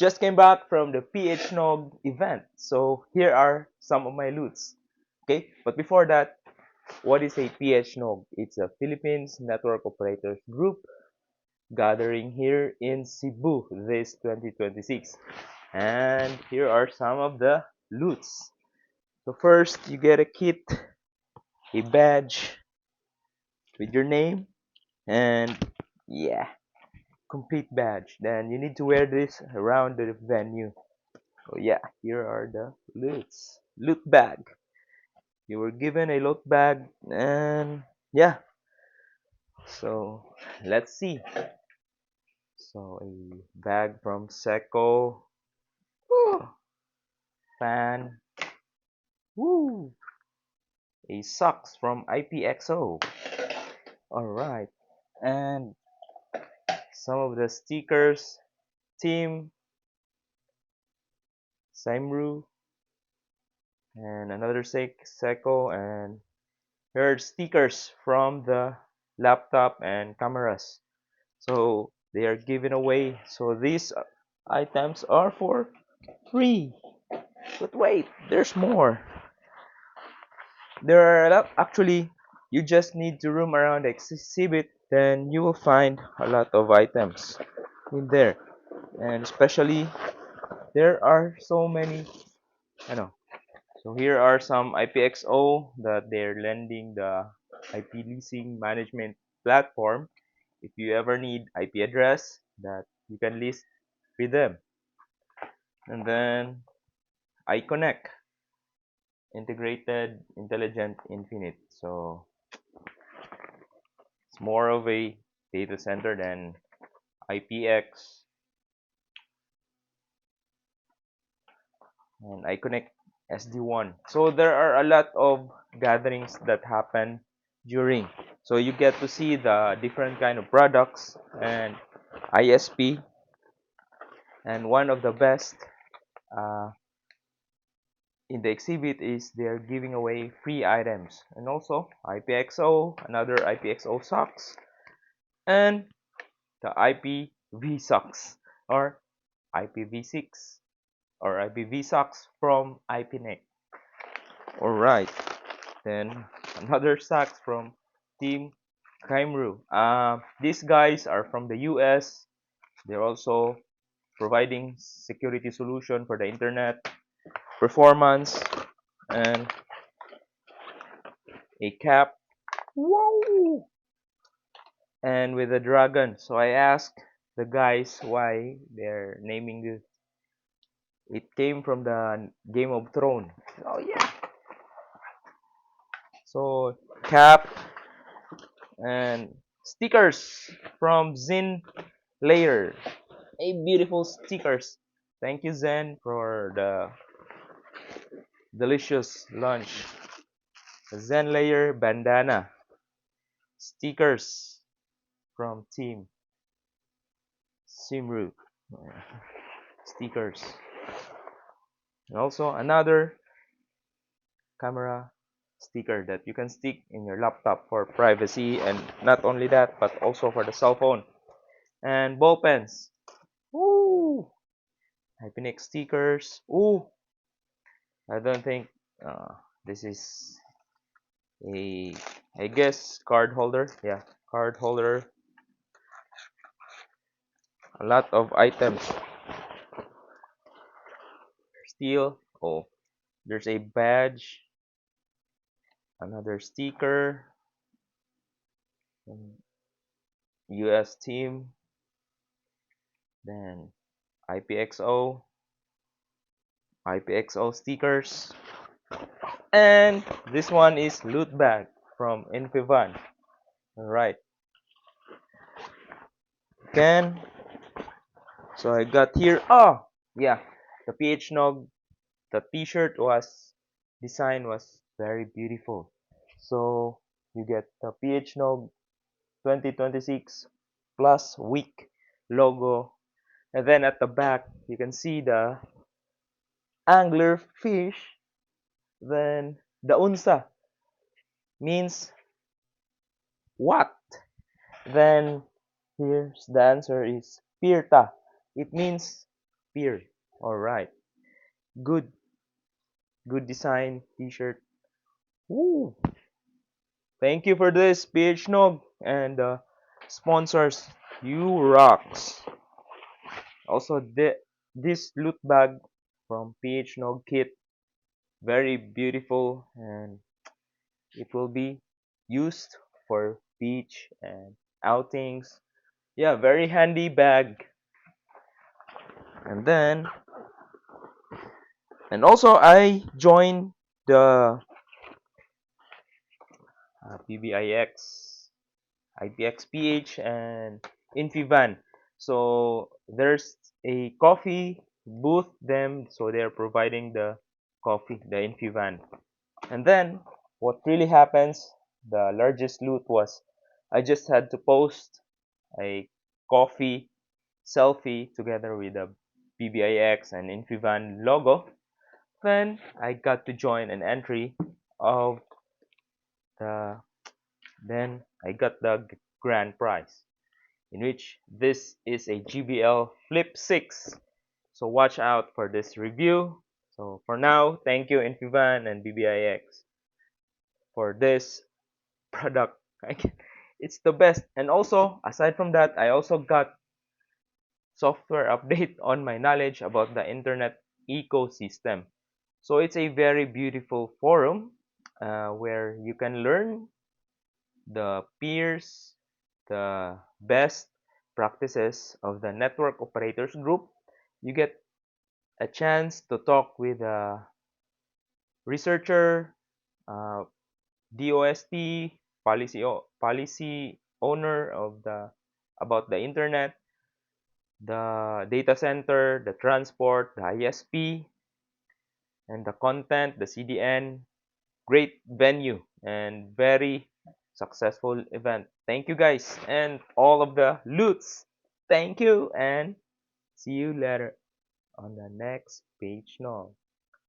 Just came back from the PHNOG event, so here are some of my loots. Okay, but before that, what is a PHNOG? It's a Philippines Network Operators Group gathering here in Cebu this 2026. And here are some of the loots. So first, you get a kit, a badge with your name, and yeah, complete badge. Then you need to wear this around the venue. So yeah, here are the loots. Loot bag. You were given a loot bag, and yeah. So let's see. So a bag from Seco. Woo. Fan. Woo. A socks from IPXO. All right. And some of the stickers. Team Simru and another Seco, and here are stickers from the laptop and cameras. So they are given away. So these items are for free. But wait, there's more. There are a lot. Actually, you just need to roam around the exhibit, then you will find a lot of items in there. And especially, there are so many. I know. So here are some IPXO that they're lending the IP leasing management platform. If you ever need IP address, that you can list with them. And then iConnect, integrated intelligent infinite. So it's more of a data center than IPX, and iConnect SD1. So there are a lot of gatherings that happen during. So you get to see the different kind of products and ISP, and one of the best uh, in the exhibit is they're giving away free items, and also IPXO, another IPXO socks, and the IPv socks or IPv6 or IPv socks from IPNEC. Alright, then another socks from Team Kaimru. These guys are from the US. They're also providing security solution for the internet, performance, and a cap. Whoa! And with a dragon. So I asked the guys why they're naming this. It came from the Game of Thrones. Oh yeah. So cap and stickers from Zin Layer. A beautiful stickers. Thank you Zen for the delicious lunch. Zen Layer bandana. Stickers from Team Simru. Stickers. And also another camera sticker that you can stick in your laptop for privacy, and not only that but also for the cell phone. And ball pens. Ooh, Hypenic stickers. Ooh, I don't think this is a, I guess, card holder. Yeah, card holder. A lot of items. Steel. Oh, there's a badge. Another sticker. US team. Then IPXO. IPXO stickers. And this one is loot bag from Infivan. Alright. Can so I got here. Oh yeah, the PHNOG, the t-shirt was design was very beautiful. So you get the PHNOG 2026 plus week logo, and then at the back you can see the angler fish. Then the unsa means what? Then here's the answer is pirta. It means peer. All right, good, good design T-shirt. Woo! Thank you for this, PHNOG, and sponsors. You rocks. Also, this loot bag from PHNOG kit, very beautiful, and it will be used for beach and outings. Yeah, very handy bag. And then, and also I joined the PBIX, IPXPH, and Infivan. So there's a coffee booth them, so they're providing the coffee, the Infivan. And then what really happens, the largest loot was I just had to post a coffee selfie together with the PBIX and Infivan logo. Then I got to join an entry of the then I got the grand prize, in which this is a GBL Flip 6. So watch out for this review. So for now, thank you Infivan and BBIX for this product. It's the best. And also, aside from that, I also got software update on my knowledge about the internet ecosystem. So it's a very beautiful forum where you can learn the peers, the best practices of the network operators group. You get a chance to talk with a researcher, uh, DOST, policy owner of the about the internet, the data center, the transport, the ISP, and the content, the CDN. Great venue and very successful event. Thank you guys and all of the loots. Thank you and see you later on the next page now.